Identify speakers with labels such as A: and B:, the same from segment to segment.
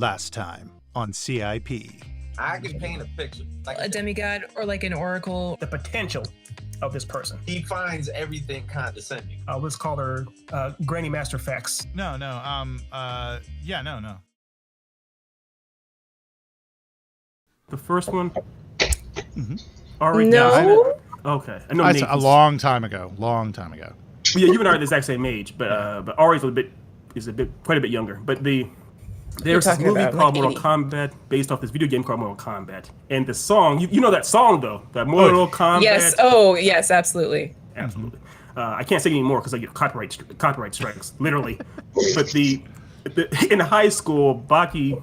A: Last time on CiP.
B: I can paint a picture. Like
C: A demigod or like an oracle.
D: The potential of this person.
B: he finds everything condescending.
D: Let's call her Granny Master Fax.
A: No.
D: The first one?
A: Mm-hmm.
D: Already
C: No.
D: Okay. I know
A: That's
D: Nate
A: a long time ago.
D: Yeah, you and I are the exact same age, but Ari's quite a bit younger. But there's this
C: talking
D: movie
C: about,
D: called
C: like,
D: Mortal Kombat based off this video game called Mortal Kombat, and the song, you know that song though, that Mortal Kombat.
C: Yes. Oh, yes, absolutely.
D: Absolutely. I can't sing anymore because I get copyright strikes, literally. But in high school, Baki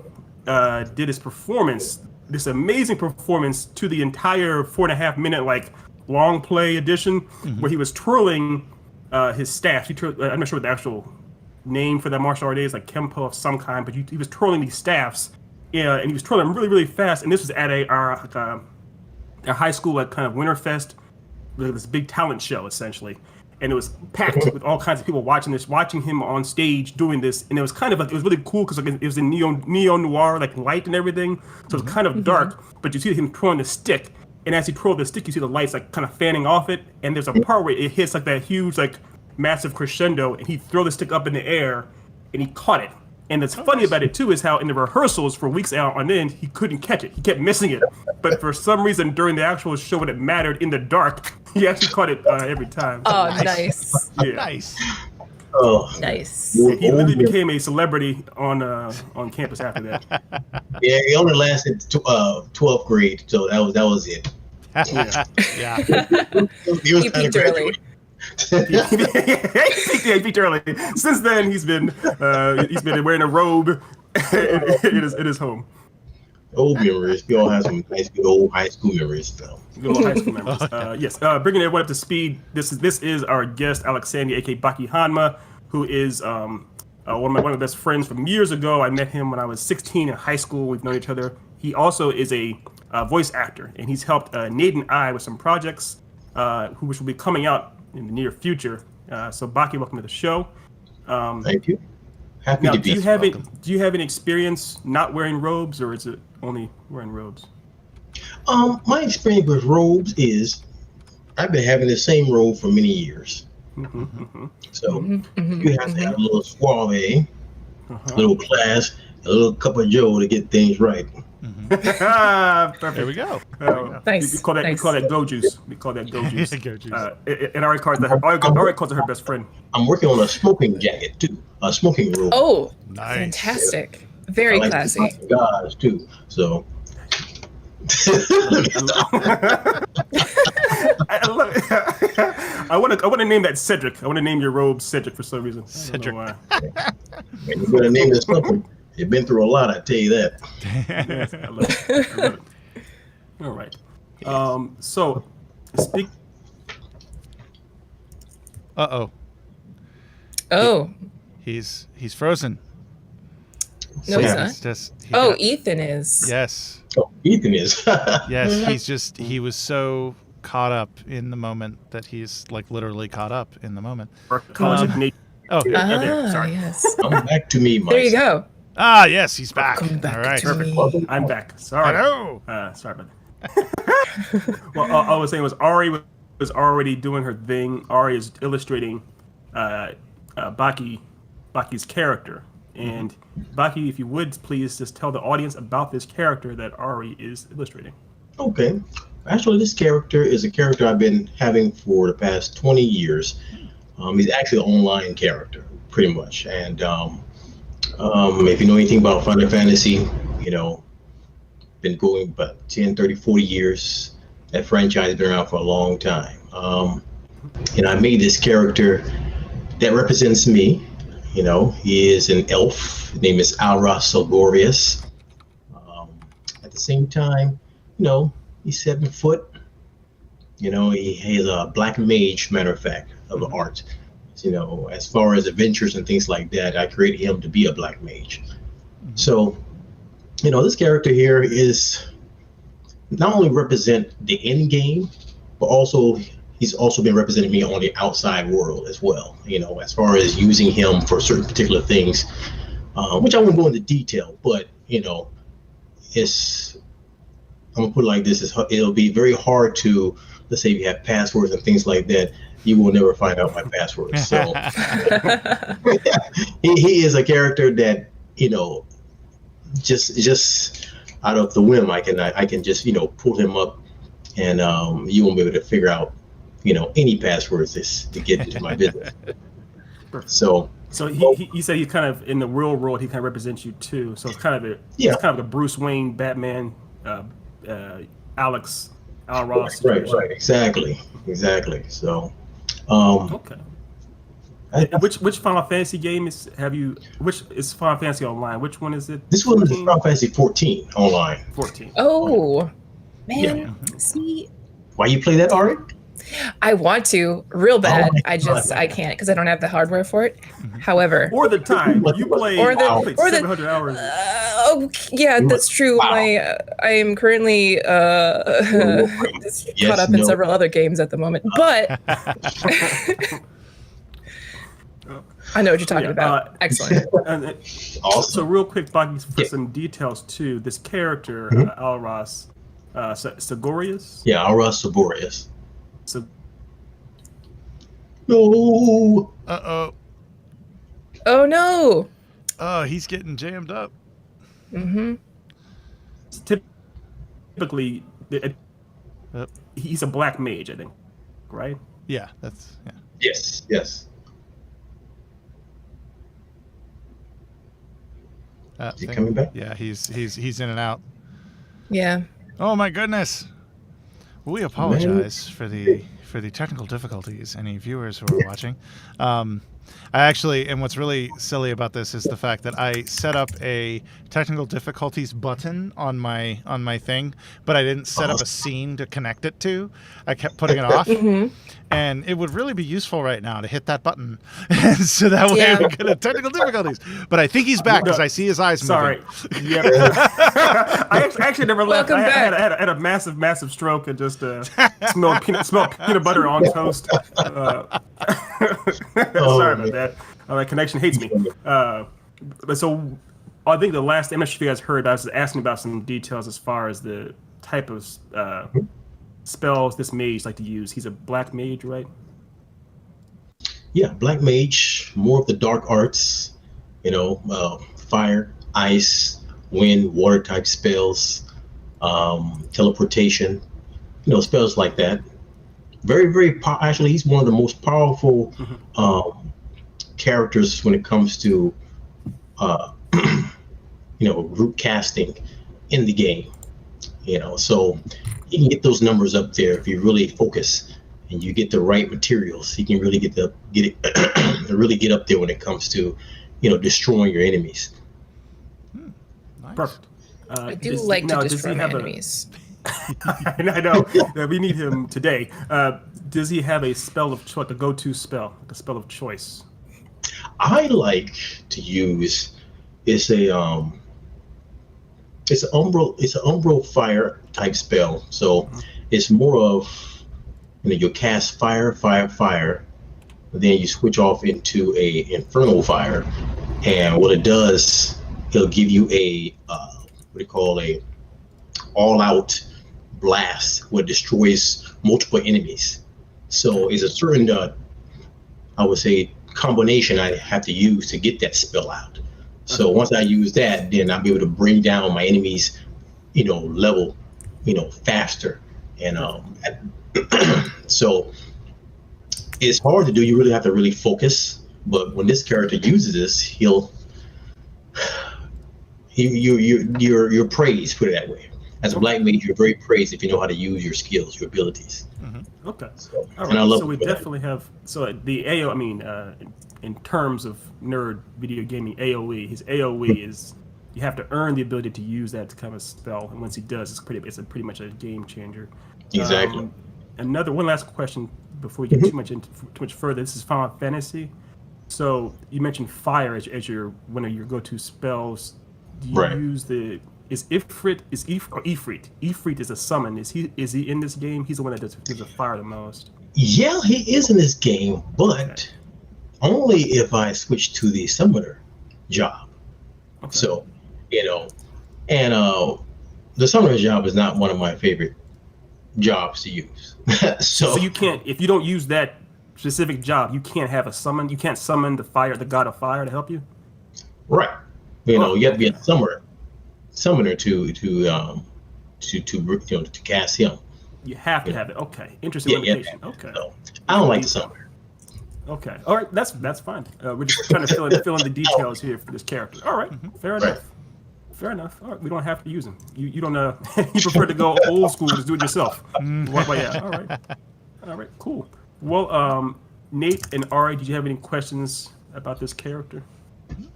D: did his performance, this amazing performance to the entire 4.5 minute long play edition, where he was twirling his staff. I'm not sure what the actual name for that martial art is, like Kempo of some kind, but he was twirling these staffs, and he was twirling really, really fast. And this was at our high school kind of Winterfest, this big talent show essentially, and it was packed with all kinds of people watching him on stage doing this, and it was kind of it was really cool because it was in neo noir light and everything, so it was kind of dark, but you see him twirling the stick, and as he twirled the stick, you see the lights kind of fanning off it, and there's a part where it hits that huge massive crescendo, and he threw the stick up in the air, and he caught it. And that's funny about it too is how in the rehearsals for weeks out on end, he couldn't catch it. He kept missing it. But for some reason during the actual show when it mattered in the dark, he actually caught it every time.
C: Oh, nice.
D: Yeah.
A: Nice.
E: Oh,
C: Nice.
D: He literally became a celebrity on campus after that.
E: yeah, he only lasted 12th grade, so that was it.
A: Yeah.
E: He was
C: He
E: trying to
C: peaked early.
E: graduate.
D: He peaked early. Since then, he's been wearing a robe in his home.
E: Old memories. We all have some nice good old high school memories. So.
D: Good old high school memories. Yes, bringing everyone up to speed. This is our guest, Alexander, aka Baki Hanma, who is one of my best friends from years ago. I met him when I was 16 in high school. We've known each other. He also is a voice actor, and he's helped Nate and I with some projects, which will be coming out in the near future. So Baki, welcome to the show.
E: Thank you. Happy
D: Now,
E: to be here.
D: do you have any experience not wearing robes, or is it only wearing robes?
E: My experience with robes is I've been having the same robe for many years. So you have to have a little suave, a little class, a little cup of joe to get things right.
D: Perfect.
A: There we go.
C: Nice.
D: We call that go juice. We call that go juice.
A: Go juice.
D: And Ari calls her her best friend.
E: I'm working on a smoking jacket too, a smoking robe.
C: Oh,
A: Nice.
C: fantastic. Very
E: I like
C: classy.
E: the guys too. So.
D: I love it. I want to name that Cedric. I want to name your robe Cedric for some reason.
A: Cedric.
D: I don't know why.
E: And you better name it something. You've been through a lot, I tell you that.
D: Yes, I love it. All right. So, speak.
A: Uh-oh.
C: Oh,
A: He's frozen.
C: no, he's
A: Yeah,
C: not.
A: it's just,
C: Ethan is.
A: Yes.
E: Oh, Ethan is.
A: Yes, he was so caught up in the moment that he's literally caught up in the moment.
D: Nate.
A: Oh,
D: Sorry.
C: Yes.
E: Come back to me, Mike.
C: There you go.
A: yes, he's back.
C: Come back
A: All right.
C: to me.
D: I'm back. Sorry.
A: Hello.
D: Sorry about that. Well, all I was saying was Ari was already doing her thing. Ari is illustrating Baki's character. And Baki, if you would please just tell the audience about this character that Ari is illustrating.
E: Okay. Actually, this character is a character I've been having for the past 20 years. He's actually an online character, pretty much. And if you know anything about Final Fantasy, been going about 10, 30, 40 years. That franchise has been around for a long time. I made this character that represents me. He is an elf. His name is Aura Silgorius. At the same time, he's 7 foot. He has a black mage, matter of fact, of art. As far as adventures and things like that, I created him to be a black mage. So, this character here is not only represent the end game, but also he's also been representing me on the outside world as well. As far as using him for certain particular things, which I won't go into detail, but it's, I'm gonna put it like this: it'll be very hard to, let's say, if you have passwords and things like that, you will never find out my passwords. So he is a character that just out of the whim, I can just pull him up, and you won't be able to figure out any passwords to get into my business. So
D: he said he kind of in the real world he kind of represents you too. So it's kind of it's kind of a Bruce Wayne, Batman, Alex, Al Ross.
E: Right, exactly. So,
D: okay. Which Final Fantasy game which is Final Fantasy Online? Which one is it?
E: This one is Final Fantasy 14 online.
D: 14.
C: Oh, man. See,
E: Why you play that, Ari?
C: I want to real bad.
E: my
C: I can't because I don't have the hardware for it. However,
D: Or the time you played,
C: Or the-
D: played
C: or the-
D: 700 hours.
C: yeah, that's true.
E: Wow.
C: I am currently caught up in several other games at the moment, but I know what you're talking about. Excellent.
E: Awesome.
D: So real quick, Baki, for some details too. This character, Alros, Sigorius.
E: Yeah, Aura Saborius.
D: So
E: No.
C: Oh no.
A: Oh, he's getting jammed up.
C: Mm-hmm.
D: typically, he's a black mage, I think, right?
A: Yeah, that's yeah.
E: Yes. Is he coming back?
A: Yeah, he's in and out.
C: Yeah.
A: Oh my goodness. We apologize for the technical difficulties. Any viewers who are watching, I actually, and what's really silly about this is the fact that I set up a technical difficulties button on my thing, but I didn't set up a scene to connect it to. I kept putting it off, and it would really be useful right now to hit that button, so that way we get a technical difficulties. But I think he's back because I see his eyes moving.
D: Sorry. Yeah. I actually never left.
C: Welcome
D: I
C: back.
D: had a massive stroke and just smelled peanut butter on toast. Sorry about that. My connection hates me. But so I think the last, I'm not sure if you guys heard, I was asking about some details as far as the type of spells this mage like to use. He's a black mage, right?
E: Yeah, black mage, more of the dark arts, fire, ice, wind, water type spells, teleportation, spells like that. Very, very actually, he's one of the most powerful characters when it comes to group casting in the game. So you can get those numbers up there if you really focus and you get the right materials. You can really get it really get up there when it comes to destroying your enemies.
A: Nice.
D: Perfect.
C: I do like to destroy my enemies.
D: I know. We need him today. Does he have a spell of choice, a go-to spell, like a spell of choice?
E: I like to use it's an umbral fire type spell. So it's more of you cast fire, then you switch off into a infernal fire, and what it does, it'll give you a a all-out blast, what destroys multiple enemies. So it's a certain I would say combination I have to use to get that spell out. So once I use that, then I'll be able to bring down my enemies, level, faster. And so it's hard to do. You really have to really focus. But when this character uses this, you're praised, put it that way. As a black mage, you're very praised if you know how to use your skills, your abilities.
D: Okay.
E: So,
D: All
E: and I
D: right.
E: love
D: So we
E: it for that.
D: definitely have. So the AO. I mean, in terms of nerd video gaming, AOE. His AOE is you have to earn the ability to use that to kind of spell, and once he does, it's pretty much a game changer.
E: Exactly.
D: One last question before we get too much further. This is Final Fantasy. So you mentioned fire as one of your go-to spells. Do you
E: Right.
D: use Ifrit? Ifrit is a summon. Is he in this game? He's the one that gives the fire the most.
E: Yeah, he is in this game, but only if I switch to the summoner job.
D: Okay.
E: So, And the summoner's job is not one of my favorite jobs to use.
D: So you can't, if you don't use that specific job, you can't have a summon. You can't summon the god of fire to help you.
E: Right. You have to be a summoner to cast him.
D: You have to have it. Okay, interesting limitation. Okay.
E: So, I don't like the summoner.
D: Okay. All right. That's fine. We're just trying to fill in the details here for this character. All right. Fair enough.
E: Right.
D: Fair enough. All right. We don't have to use him. You don't you prefer to go old school, just do it yourself. Well, yeah. All right. All right. Cool. Well, Nate and Ari, did you have any questions about this character?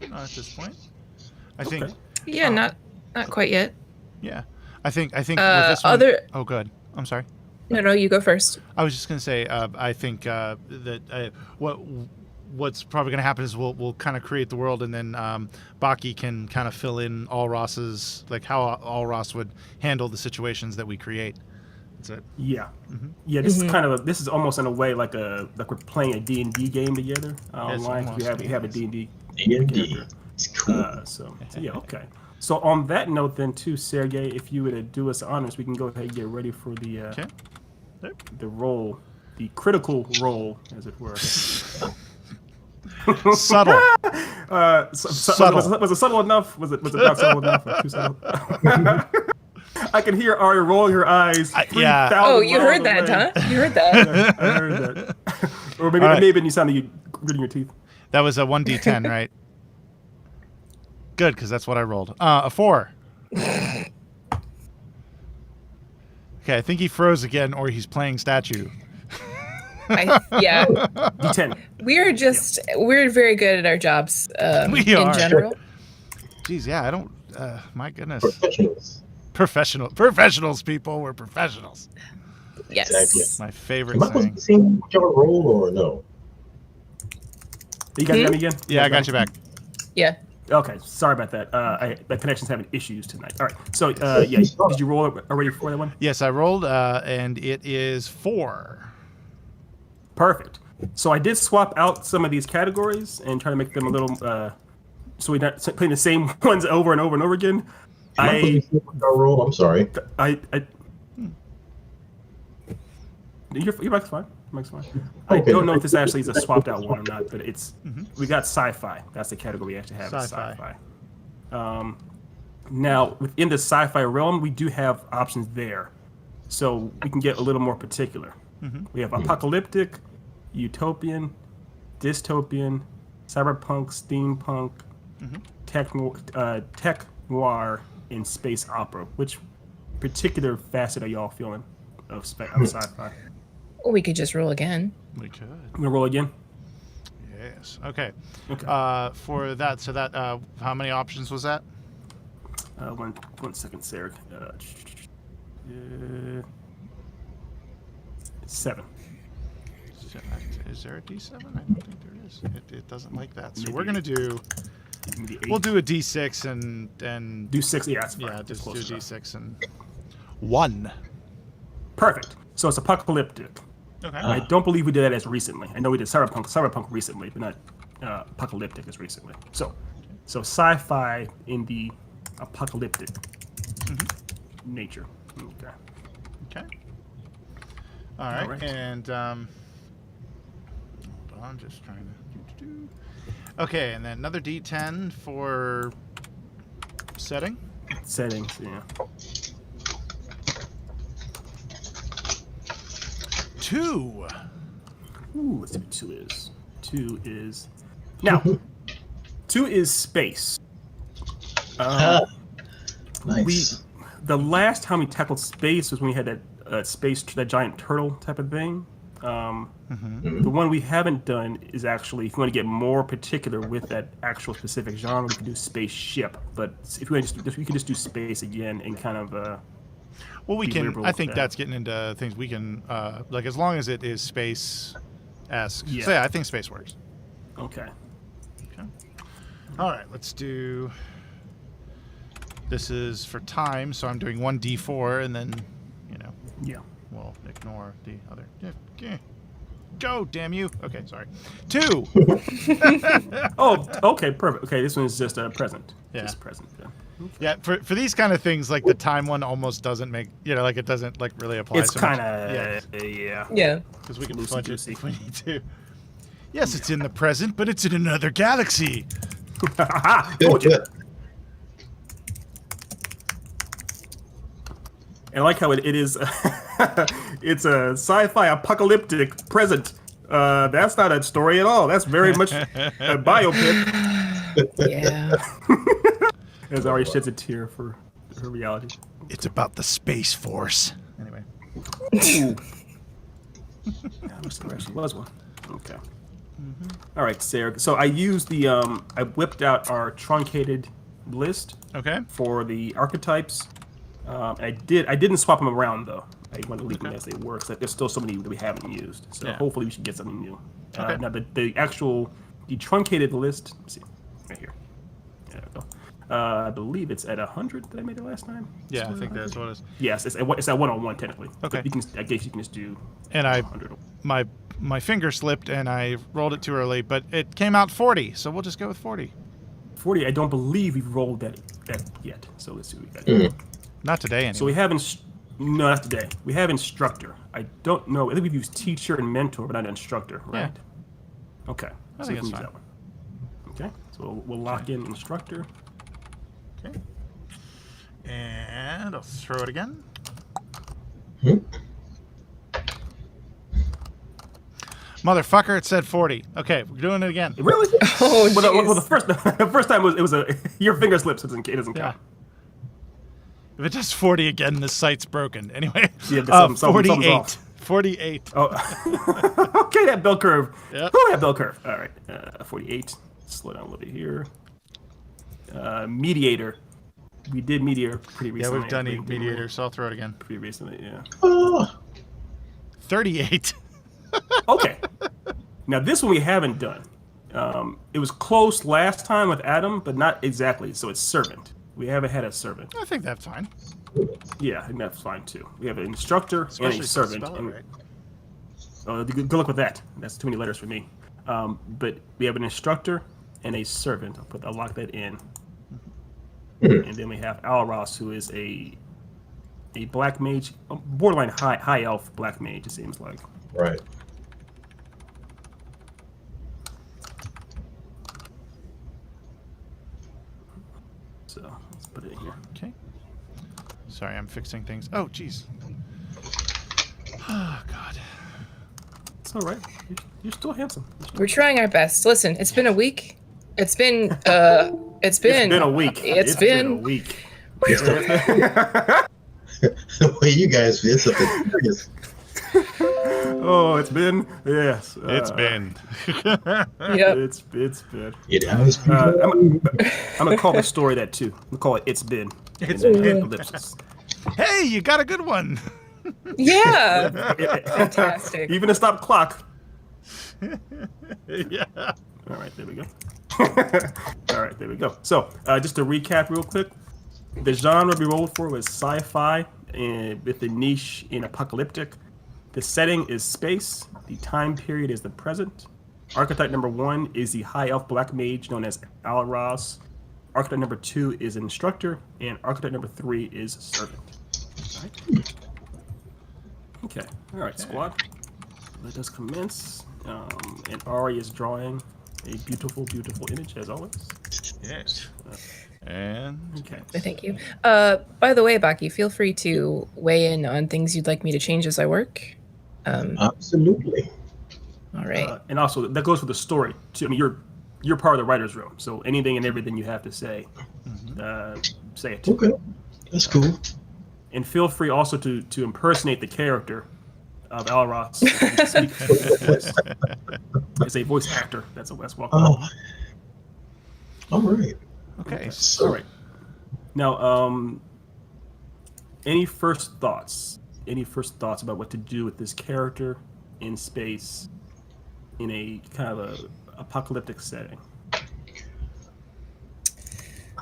A: Not at this point. I think.
C: Yeah, not quite yet.
A: Yeah, I think with this one. Oh, good. I'm sorry.
C: No, you go first.
A: I was just gonna say. I think that what's probably gonna happen is we'll kind of create the world, and then Baki can kind of fill in Allross's, like how Allross would handle the situations that we create. That's it.
D: Yeah. Yeah. This is this is almost in a way like we're playing a D&D game together online.
A: Almost,
D: we have a D&D.
E: D&D. It's cool.
D: So yeah. Okay. So on that note, then, too, Sergey, if you would do us honors, we can go ahead and get ready for the roll, the critical roll, as it were.
A: Subtle.
D: Subtle. Was it subtle enough? Was it not subtle enough? Or too subtle? I can hear Ari rolling her eyes.
A: Yeah.
C: Oh, you heard that, huh? You heard that.
D: Yeah, I heard that. Or maybe you sounded you gritting your teeth.
A: That was a 1d10, right? Good, because that's what I rolled. A 4. Okay, I think he froze again, or he's playing statue.
C: Yeah.
D: D10.
C: We're very good at our jobs
A: We
C: in
A: are.
C: general.
A: Jeez, yeah, I don't. My goodness.
E: Professionals.
A: People. We're professionals.
C: Yes.
E: Exactly.
A: My favorite
E: Am I supposed
A: thing.
E: to see whichever roll or no?
D: You guys got me again?
A: Yeah, I got you back.
C: Yeah.
D: Okay, sorry about that. My connection's having issues tonight. All right, so yeah, did you roll already for that one?
A: Yes, I rolled, and it is 4.
D: Perfect. So I did swap out some of these categories and try to make them a little, so we're not playing the same ones over and over and over again.
E: Am I supposed to see whichever roll? I'm sorry.
D: Your mic's fine. I don't know if this actually is a swapped out one or not, but it's we got sci-fi. That's the category we actually have. Sci-fi. Now within the sci-fi realm, we do have options there, so we can get a little more particular. We have apocalyptic, utopian, dystopian, cyberpunk, steampunk, tech noir, and space opera. Which particular facet are y'all feeling of sci-fi?
C: Or we could just roll again.
A: We could.
D: I'm gonna roll again.
A: Yes. Okay.
D: Okay.
A: For that, so that, how many options was that?
D: 1 second, Sarah. 7.
A: Is there a D7? I don't think there is. It doesn't like that. So
D: Maybe.
A: we're gonna do.
D: Maybe 8.
A: We'll do a D6 and
D: Do 6. Yeah, that's fine.
A: yeah,
D: That's
A: just do
D: close enough.
A: D6 and 1.
D: Perfect. So it's apocalyptic.
A: Okay.
D: I don't believe we did that as recently. I know we did cyberpunk recently, but not apocalyptic as recently. So sci-fi in the apocalyptic nature. Okay.
A: Okay. All right.
D: All right.
A: And hold on, just trying to. Okay, and then another D10 for setting.
D: Settings. Yeah.
A: 2.
D: Ooh, let's see what 2 is. 2 is now. 2 is space.
E: Nice.
D: The last time we tackled space was when we had that that giant turtle type of thing. The one we haven't done is actually, if you want to get more particular with that actual specific genre, we can do spaceship. But if we can just do space again and kind of.
A: Well, we
D: be
A: can.
D: liberal
A: I
D: with
A: think
D: that.
A: that's getting into things we can like, as long as it is space-esque.
D: Yeah.
A: So yeah, I think space works.
D: Okay.
A: Okay. All right, let's do. This is for time, so I'm doing 1d4, and then,
D: Yeah.
A: we'll ignore the other. Yeah. Go, damn you. Okay, sorry. 2.
D: Oh, okay, perfect. Okay, this one is just a present.
A: Yeah.
D: Just present. Yeah.
A: Yeah, for these kind of things, like the time one almost doesn't make, like it doesn't like really apply.
D: It's
A: so much.
D: kind of yeah.
C: Yeah.
A: Because we can
D: Loosey
A: fudge it
D: goosey.
A: if we need to. Yes, it's in the present, but it's in another galaxy.
D: Told you. And I like how it is. It's a sci-fi apocalyptic present. That's not a story at all. That's very much a biopic.
C: Yeah.
D: As Ari sheds a tear for her reality.
A: It's about the Space Force. Anyway.
D: Yeah, there actually was one. Okay. All right, Sarah. So I used the I whipped out our truncated list
A: Okay.
D: for the archetypes. I didn't swap them around though. I want to leave them as they were. So there's still so many that we haven't used. So
A: Yeah.
D: hopefully we should get something new.
A: Okay.
D: Now the truncated list. Let's see, right here. There we go. I believe it's at 100 that I made it last time.
A: Yeah, I think that's what it is.
D: Yes, it's at 101 technically.
A: Okay.
D: But I guess you can just do.
A: And
D: 100.
A: my finger slipped and I rolled it too early, but it came out 40, so we'll just go with 40.
D: 40. I don't believe we've rolled that yet. So let's see what we got.
A: Not today, anyway.
D: So we have no, not today. We have instructor. I don't know. I think we've used teacher and mentor, but not instructor, right?
A: Yeah.
D: Okay.
A: I
D: So
A: think
D: we
A: it's
D: can use
A: fine.
D: that one. Okay. So we'll lock in instructor.
A: Okay. And I'll throw it again. Motherfucker, it said 40. Okay, we're doing it again.
D: Really?
C: Oh,
D: well, the
C: jeez.
D: first time it was a your finger slips. It doesn't
A: Yeah.
D: count.
A: If it does 40 again, the site's broken. Anyway,
D: Yeah, something's
A: 48.
D: off.
A: 48.
D: Oh, okay. That bell curve.
A: Yep.
D: Oh, that bell curve. All right. 48. Slow down a little bit here. Mediator. We did mediator pretty
A: Yeah,
D: recently.
A: we've done
D: I think, didn't we?
A: mediator, so I'll throw it again.
D: Pretty recently, yeah.
E: Oh,
A: 38.
D: Okay. Now this one we haven't done. It was close last time with Adam, but not exactly. So it's servant. We haven't had a servant.
A: I think that's fine.
D: Yeah, I think that's fine too. We have an instructor
A: Especially
D: and a
A: if you
D: servant.
A: spell it
D: And,
A: right.
D: good luck with that. That's too many letters for me. But we have an instructor and a servant. I'll lock that in. And then we have Alros, who is a black mage, borderline high elf black mage. It seems like.
E: right.
D: So let's put it in here.
A: Okay. Sorry, I'm fixing things. Oh, jeez. Oh, God.
D: It's all right. You're still handsome.
C: We're trying our best. Listen, it's been a week. It's been
D: It's been a week.
C: It's been
D: a week.
E: The way you guys feel something serious.
D: Oh, it's been yes.
A: It's been.
C: Yep.
D: It's been.
E: It has been.
D: I'm gonna call the story that too. I'm gonna call it "It's Been."
A: It's
D: And then
A: been.
D: ellipsis.
A: Hey, you got a good one.
C: Yeah. Fantastic.
D: Even a stop clock.
A: Yeah.
D: All right, there we go. All right, there we go. So, just to recap real quick, the genre we rolled for was sci-fi with the niche in apocalyptic. The setting is space. The time period is the present. Archetype number 1 is the high elf black mage known as Alros. Archetype number 2 is instructor, and archetype number 3 is servant. All right. Okay. All right, squad. Let us commence. And Ari is drawing a beautiful, beautiful image as always.
A: Yes. And
D: Okay.
C: Thank you. By the way, Baki, feel free to weigh in on things you'd like me to change as I work.
E: Absolutely.
C: All right.
D: And also that goes for the story too. I mean, you're part of the writer's room, so anything and everything you have to say, say it.
E: Okay. That's cool.
D: And feel free also to impersonate the character of Alros. As a voice actor, that's welcome.
E: Oh. All right.
A: okay.
D: All right. Now, any first thoughts? Any first thoughts about what to do with this character in space, in a kind of a apocalyptic setting?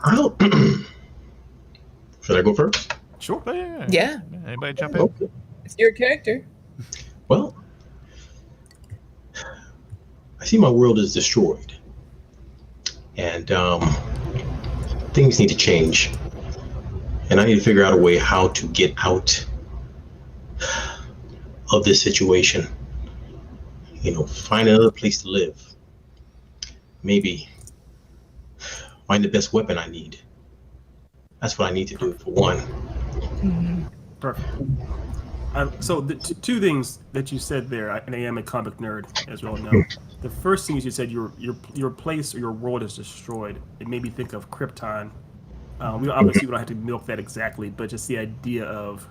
E: I'll Should I go first?
D: Sure.
A: But yeah.
C: Yeah.
A: Anybody jump in?
E: Okay.
C: It's your character.
E: Well, I see my world is destroyed, and things need to change and I need to figure out a way how to get out of this situation. Find another place to live. Maybe find the best weapon I need. That's what I need to do for one.
C: Mhm.
D: Perfect. So the two things that you said there, and I am a comic nerd, as you all know. The first thing is you said your place or your world is destroyed. It made me think of Krypton. We don't have to milk that exactly, but just the idea of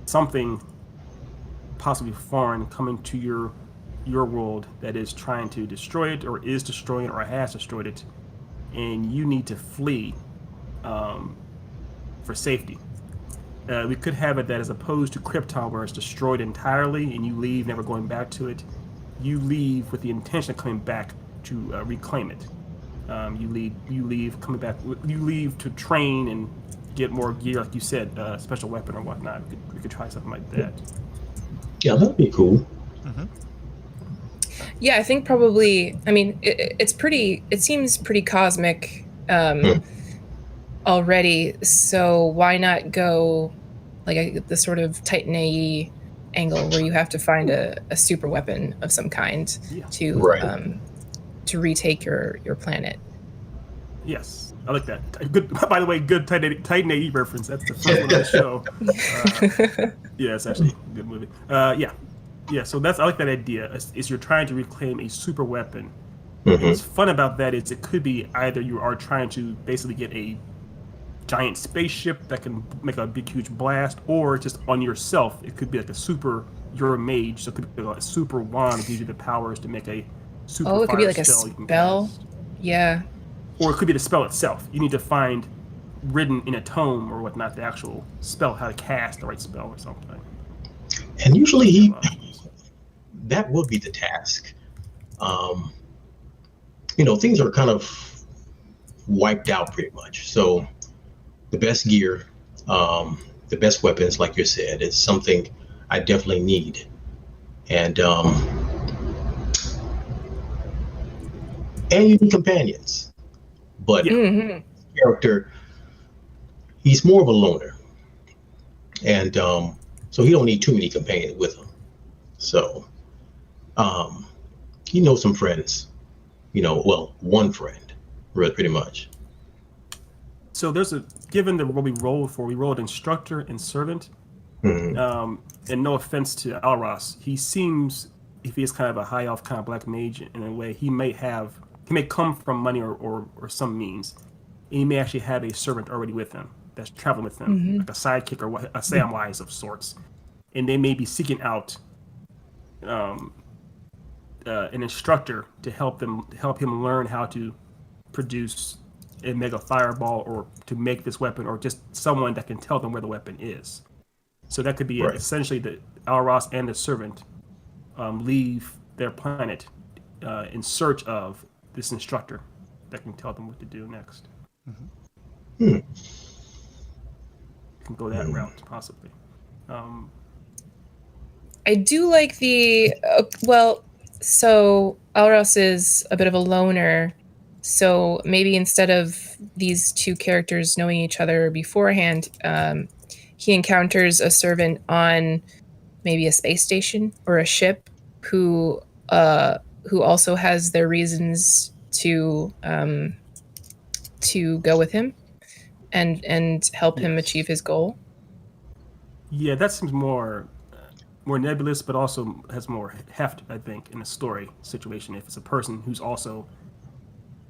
D: something possibly foreign coming to your world that is trying to destroy it, or is destroying it, or has destroyed it, and you need to flee for safety. We could have it that as opposed to Krypton, where it's destroyed entirely and you leave, never going back to it, you leave with the intention of coming back to reclaim it. You leave coming back. You leave to train and get more gear, like you said, special weapon or whatnot. We could try something like that.
E: Yeah, that'd be cool.
C: Yeah, I think probably. I mean, it's pretty. It seems pretty cosmic already. So why not go like the sort of Titan AE angle where you have to find a super weapon of some kind to
E: Right.
C: To retake your planet.
D: Yes, I like that. Good. By the way, good Titan AE reference. That's the first one of the show. Yeah, it's actually a good movie. Yeah. So I like that idea. Is you're trying to reclaim a super weapon. What's fun about that is it could be either you are trying to basically get a giant spaceship that can make a big huge blast, or just on yourself. It could be like you're a mage, so it could be like a super wand that gives you the powers to make a super
C: it could be like a
D: spell you can
C: spell.
D: cast.
C: Yeah.
D: Or it could be the spell itself. You need to find written in a tome or whatnot the actual spell, how to cast the right spell or something.
E: And usually that would be the task. Things are kind of wiped out pretty much. So the best gear, the best weapons, like you said, is something I definitely need. And you need companions. But character, he's more of a loner. And so he don't need too many companions with him. So he knows some friends. One friend, pretty much.
D: So given what we rolled instructor and servant. And no offense to Alros, he seems, if he is kind of a high elf kind of black mage in a way, he may come from money or some means. And he may actually have a servant already with him that's traveling with him, like a sidekick or a Samwise of sorts. And they may be seeking out an instructor to help him learn how to produce a mega fireball, or to make this weapon, or just someone that can tell them where the weapon is. So that could be essentially the Alros and the servant leave their planet in search of this instructor that can tell them what to do next. You can go that route possibly.
C: I do like the so Alros is a bit of a loner, so maybe instead of these two characters knowing each other beforehand, he encounters a servant on maybe a space station or a ship who also has their reasons to go with him and help him achieve his goal.
D: Yeah, that seems more nebulous, but also has more heft, I think, in a story situation. If it's a person who's also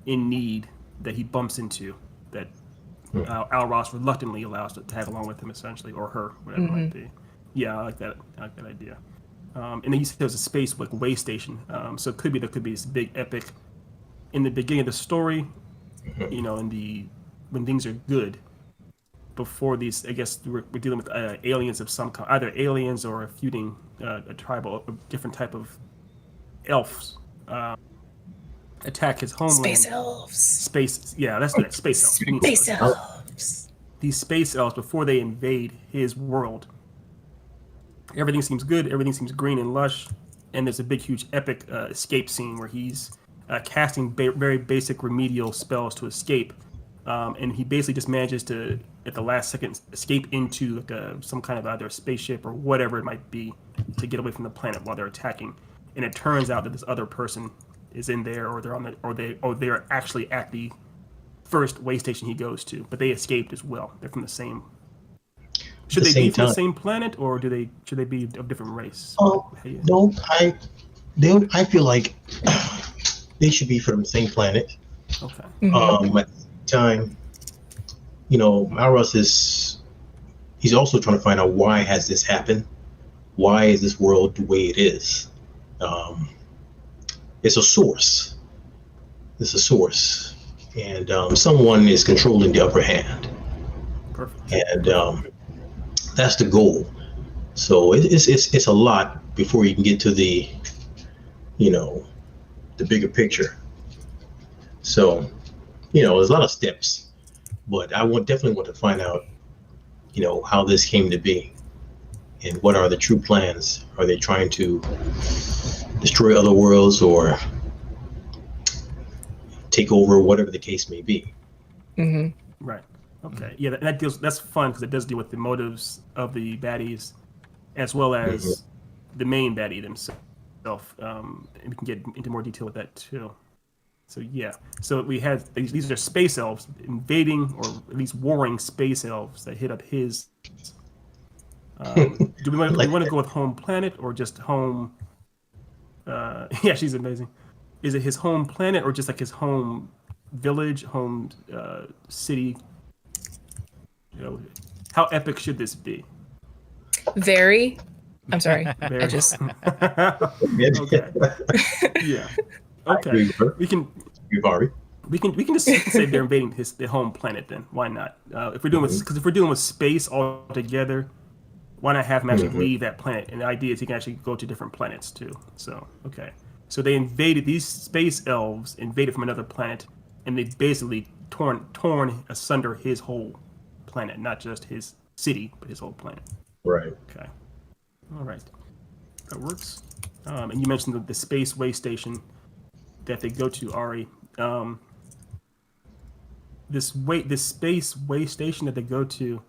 D: in need that he bumps into, that Alros reluctantly allows to tag along with him, essentially, or her, whatever it might be. Yeah, I like that idea. And then he said there's a space way station, so there could be this big epic in the beginning of the story, when things are good. Before these, I guess we're dealing with aliens of some kind, either aliens or a feuding, a tribal, a different type of elves attack his homeland.
C: Space elves.
D: That's good. Space elves.
C: Space elves.
D: These space elves, before they invade his world, everything seems good. Everything seems green and lush, and there's a big, huge, epic escape scene where he's casting very basic remedial spells to escape. and he basically just manages to, at the last second, escape into like some kind of either a spaceship or whatever it might be to get away from the planet while they're attacking. And it turns out that this other person is in there, or they're actually at the first way station he goes to, but they escaped as well. They're from the same. Should they be from the same planet, or should they be of different race?
E: No, I feel like they should be from the same planet.
D: Okay.
E: At the time, Malrus he's also trying to find out why has this happened. Why is this world the way it is? It's a source. And someone is controlling the upper hand.
D: Perfect.
E: And that's the goal. So it's a lot before you can get to the bigger picture. So there's a lot of steps, but I definitely want to find out how this came to be and what are the true plans. Are they trying to destroy other worlds or take over, whatever the case may be?
D: Right. Okay. Yeah, that's fun because it does deal with the motives of the baddies as well as the main baddie themselves. And we can get into more detail with that too. So yeah. So we had these are space elves invading, or at least warring space elves that hit up his. Do we want to go with home planet or just home? Yeah, she's amazing. Is it his home planet or just like his home village, home city? How epic should this be?
C: Very. I'm sorry.
D: Very.
C: I just.
D: Okay. Yeah. Okay. We can just say they're invading their home planet. Then why not? If we're dealing with space altogether, why not have him actually leave that planet? And the idea is he can actually go to different planets too. So okay. So they invaded, these space elves invaded from another planet, and they basically torn asunder his whole planet, not just his city, but his whole planet. Right. Okay. All right. That works. And you mentioned the space way station that they go to, Ari. This space way station that they go to,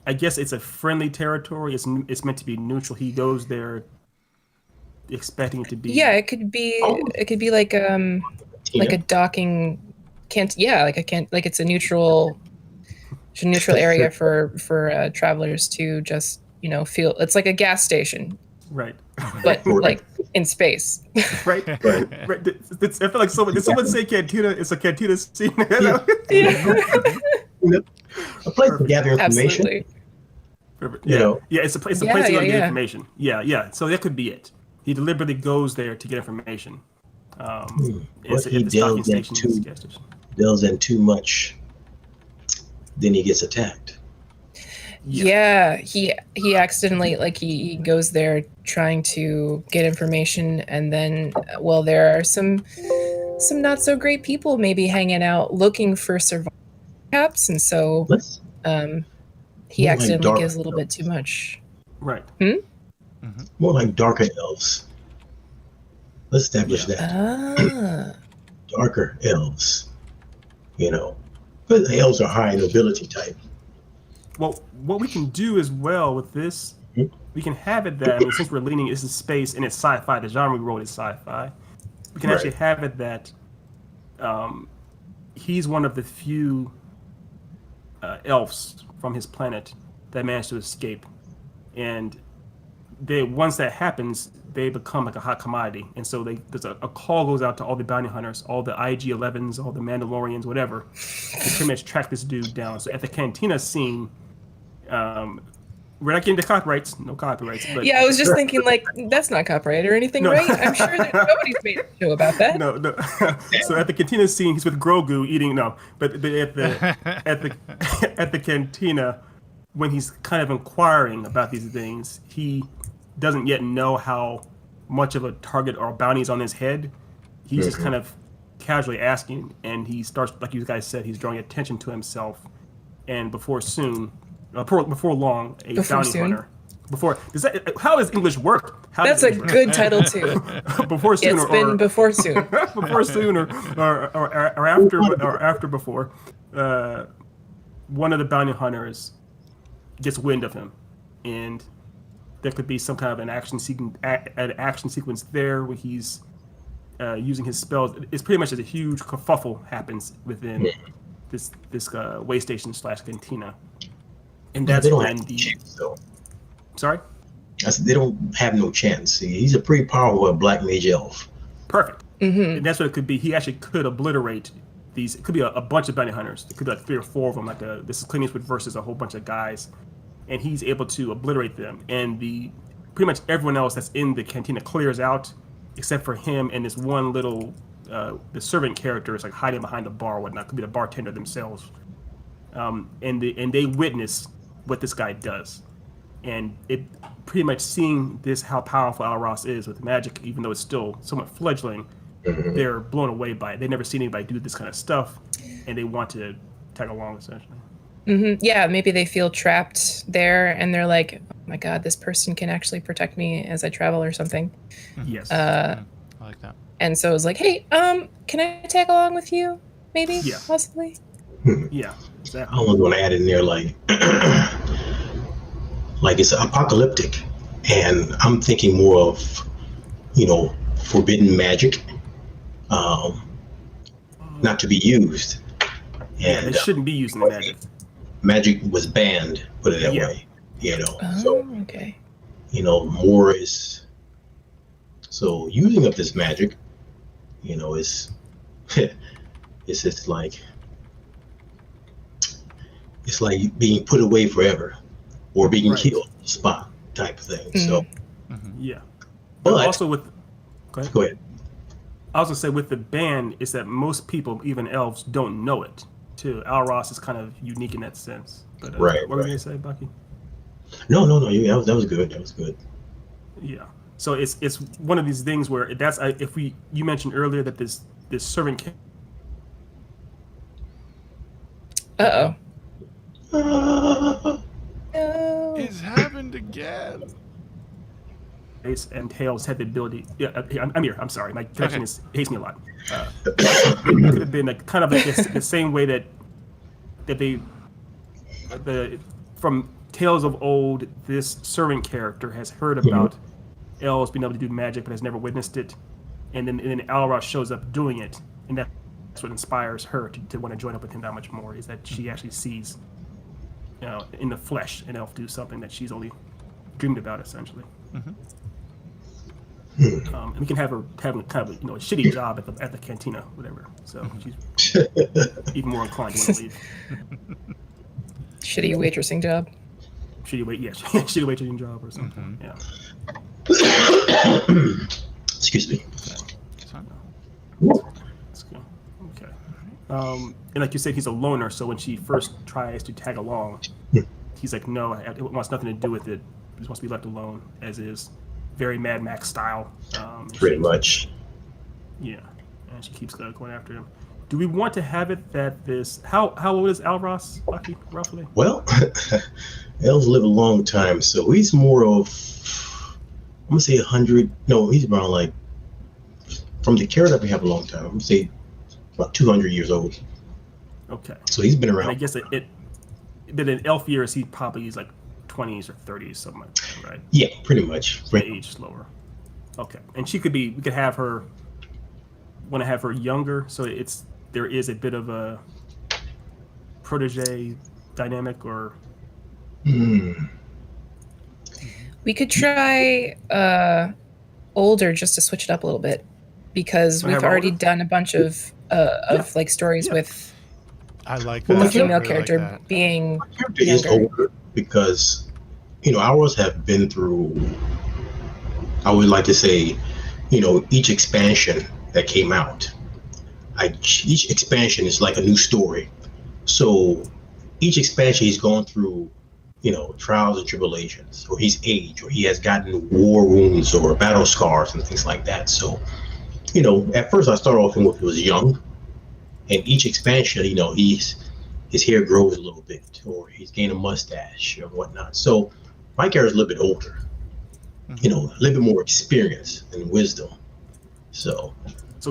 D: I guess it's a friendly territory. It's meant to be neutral. He goes there expecting it to be.
C: Yeah, it could be. It could be like a docking. Like it's a neutral area for travelers to just feel. It's like a gas station.
D: Right.
C: But like in space.
D: Right. Right. I feel like did someone say cantina? It's a cantina scene.
E: A place to gather information.
C: Absolutely.
D: Perfect. Yeah. Yeah, it's a place to go to get information. Yeah. So that could be it. He deliberately goes there to get information.
E: But he delves in too much, then he gets attacked.
C: Yeah, he accidentally, like, he goes there trying to get information, and then there are some not so great people maybe hanging out looking for survival perhaps, and so he accidentally gives a little bit too much.
D: Right.
E: More like darker elves. Let's establish that. Darker elves. But the elves are high nobility type.
D: Well, what we can do as well with this, we can have it that, since we're leaning, this is space and it's sci-fi, the genre we wrote is sci-fi, we can actually have it that he's one of the few elves from his planet that managed to escape. And once that happens, they become like a hot commodity. And so there's a call goes out to all the bounty hunters, all the IG-11s, all the Mandalorians, whatever, to pretty much track this dude down. So at the cantina scene, we're not getting to copyrights, no copyrights. But
C: yeah, I was just thinking, like, that's not copyright or anything, right? I'm sure that nobody's made a show about that.
D: No. So at the cantina scene, he's with Grogu eating. But at the cantina, when he's kind of inquiring about these things, he doesn't yet know how much of a target or a bounty is on his head. He's just kind of casually asking, and he starts, like you guys said, he's drawing attention to himself. And before long, a bounty hunter Before how does English work? How
C: That's
D: does
C: a
D: English
C: good title too.
D: work? Before soon
C: It's been before soon.
D: before soon or after before. One of the bounty hunters gets wind of him, and there could be some kind of an action sequence there where he's using his spells. It's pretty much as a huge kerfuffle happens within this way station / cantina, and that's when Sorry?
E: I said they don't have no chance. See, he's a pretty powerful black mage elf.
D: Perfect. And that's what it could be. He actually could obliterate these. It could be a bunch of bounty hunters. It could be like 3 or 4 of them. This is Clint Eastwood versus a whole bunch of guys, and he's able to obliterate them. And pretty much everyone else that's in the cantina clears out, except for him and this one little the servant character is like hiding behind the bar or whatnot. Could be the bartender themselves, and they witness what this guy does. And it pretty much seeing this, how powerful Al Ross is with magic, even though it's still somewhat fledgling, they're blown away by it. They've never seen anybody do this kind of stuff, and they want to tag along, essentially.
C: Yeah, maybe they feel trapped there, and they're like, "Oh my God, this person can actually protect me as I travel or something."
D: Yes.
A: I like that.
C: And so it's like, "Hey, can I tag along with you? Maybe,
D: Yeah.
C: possibly."
D: Yeah, exactly.
E: I was going to add in there like it's apocalyptic, and I'm thinking more of, forbidden magic, not to be used.
D: Yeah,
E: And
D: they shouldn't be using the magic.
E: magic was banned, put it that
D: Yeah.
E: way.
C: Oh,
E: So
C: okay.
E: more is so using of this magic, is it's just like it's like being put away forever or being
D: Right.
E: killed on the spot type of thing. So,
D: Yeah.
E: but
D: Also with
E: go ahead.
D: I was gonna say with the ban is that most people, even elves, don't know it. Too. Al Ross is kind of unique in that sense. But,
E: Right,
D: What were you
E: right.
D: gonna say, Bucky?
E: No. That was good. That was good.
D: Yeah. So it's one of these things where you mentioned earlier that this servant
C: Uh-oh.
E: Uh,
C: No.
A: It's happened again.
D: Ace and Tails had the ability. Yeah, I'm here. I'm sorry. My connection hates me a lot. It could have been kind of the same way that from Tales of Old, this servant character has heard about elves being able to do magic, but has never witnessed it, and then Al Ross shows up doing it, and that's what inspires her to want to join up with him that much more. Is that she actually sees, in the flesh, an elf do something that she's only dreamed about, essentially. And we can have her having kind of a shitty job at the cantina, whatever. So she's even more inclined to want to leave.
C: Shitty waitressing job.
D: Shitty waitressing job or something. Yeah.
E: Excuse me.
D: That's good. Okay. And like you said, he's a loner. So when she first tries to tag along, he's like, "No, it wants nothing to do with it. He just wants to be left alone, as is." Very Mad Max style.
E: Pretty much.
D: Yeah, and she keeps going after him. Do we want to have it that this? How old is Al Ross, Bucky, roughly?
E: Well, elves live a long time, so he's more of, I'm gonna say 100. No, he's around from the character we have a long time. I'm gonna say about 200 years old.
D: Okay.
E: So he's been around.
D: And I guess but in elf years, he probably is like 20s or 30s, something like that, right?
E: Yeah, pretty much.
D: So age slower. Okay, and we could have her. Want to have her younger, so there is a bit of a protege dynamic, or
C: We could try older just to switch it up a little bit, because we've already done a bunch of stories with
A: I like
E: Well,
A: that.
E: my
C: a female
A: I really
C: character
A: like that.
C: being
E: My character is
C: younger.
E: older because, ours have been through, I would like to say, each expansion that came out. Each expansion is like a new story. So each expansion he's gone through, trials and tribulations, or he's aged, or he has gotten war wounds or battle scars and things like that. So, at first I started off with he was young, and each expansion, his hair grows a little bit, or he's gained a mustache or whatnot. So My character is a little bit older,
A: Mhm.
E: you know, a little bit more experience and wisdom. So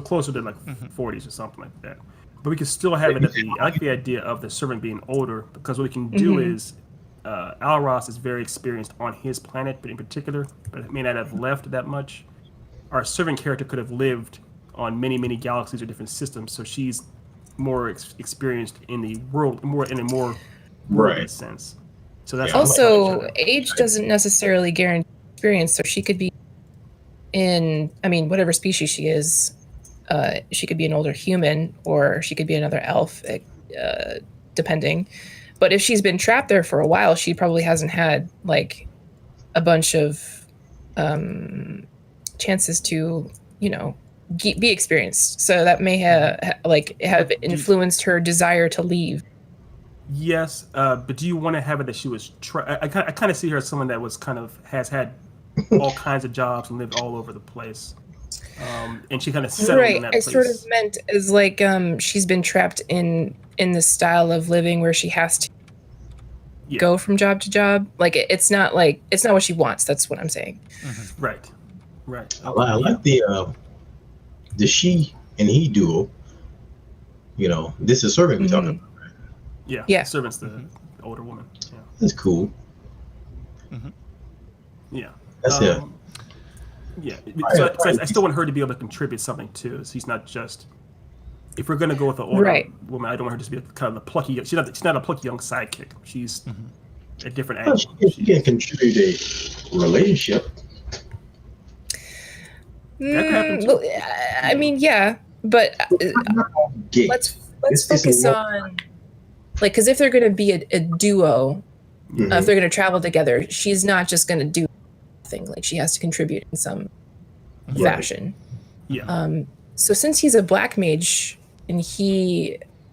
D: closer to like 40s or something like that. But we can still have it at the. I like the idea of the servant being older because what we can do is, Alros is very experienced on his planet, but in particular, but it may not have left that much. Our servant character could have lived on many galaxies or different systems, so she's more experienced in the world, more in a more worldly
E: Right.
D: sense. So that's
E: Yeah, I like
C: Also,
D: that.
C: age doesn't necessarily guarantee experience. So she could be in, I mean, whatever species she is. She could be an older human, or she could be another elf, depending. But if she's been trapped there for a while, she probably hasn't had like a bunch of chances to, you know, be experienced. So that may have influenced her desire to leave.
D: Yes, but do you want to have it that she was? I kind of see her as someone that was has had all kinds of jobs and lived all over the place, and she kind of settled in
C: Right.
D: that
C: I
D: place.
C: sort of meant as like she's been trapped in this style of living where she has to go from job to job. Like it's not what she wants. That's what I'm saying.
D: Right.
E: I like the she and he duo. You know, this is servant we're talking about.
D: Yeah.
C: Yeah.
D: Servant's the older woman. Yeah.
E: That's cool.
D: Yeah.
E: That's it.
D: Yeah. So I still want her to be able to contribute something too. So she's not just. If we're gonna go with the older woman, I don't want her to just be kind of the plucky. She's not a plucky young sidekick. She's a different
E: Well,
D: angle.
E: she can contribute a relationship.
D: That could happen too.
C: Well, I mean, yeah, but
E: Gay.
C: let's
E: This
C: focus
E: isn't
C: on like, because if they're going to be a duo, if they're going to travel together, she's not just going to do thing. Like she has to contribute in some fashion.
D: Yeah.
C: So since he's a black mage and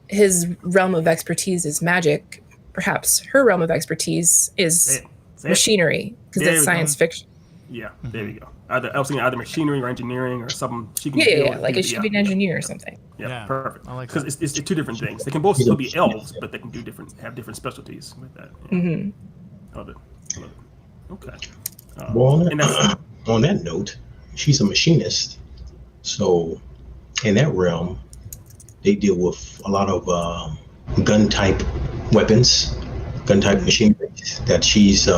C: his realm of expertise is magic, perhaps her realm of expertise is
D: Say it.
C: machinery, because
D: There
C: it's
D: we
C: science
D: go.
C: fiction.
D: Yeah. There you go. I was thinking either machinery or engineering or something. She can
C: Yeah.
D: build.
C: Like it should be an engineer or something.
D: Yeah,
A: Yeah,
D: perfect.
A: I like
D: Because it's two different things. They can both still be elves, but they can have different specialties with that. Yeah. Love it. Okay.
E: Well,
D: And that's
E: on that note, she's a machinist. So, in that realm, they deal with a lot of gun type weapons, gun type machinery that she's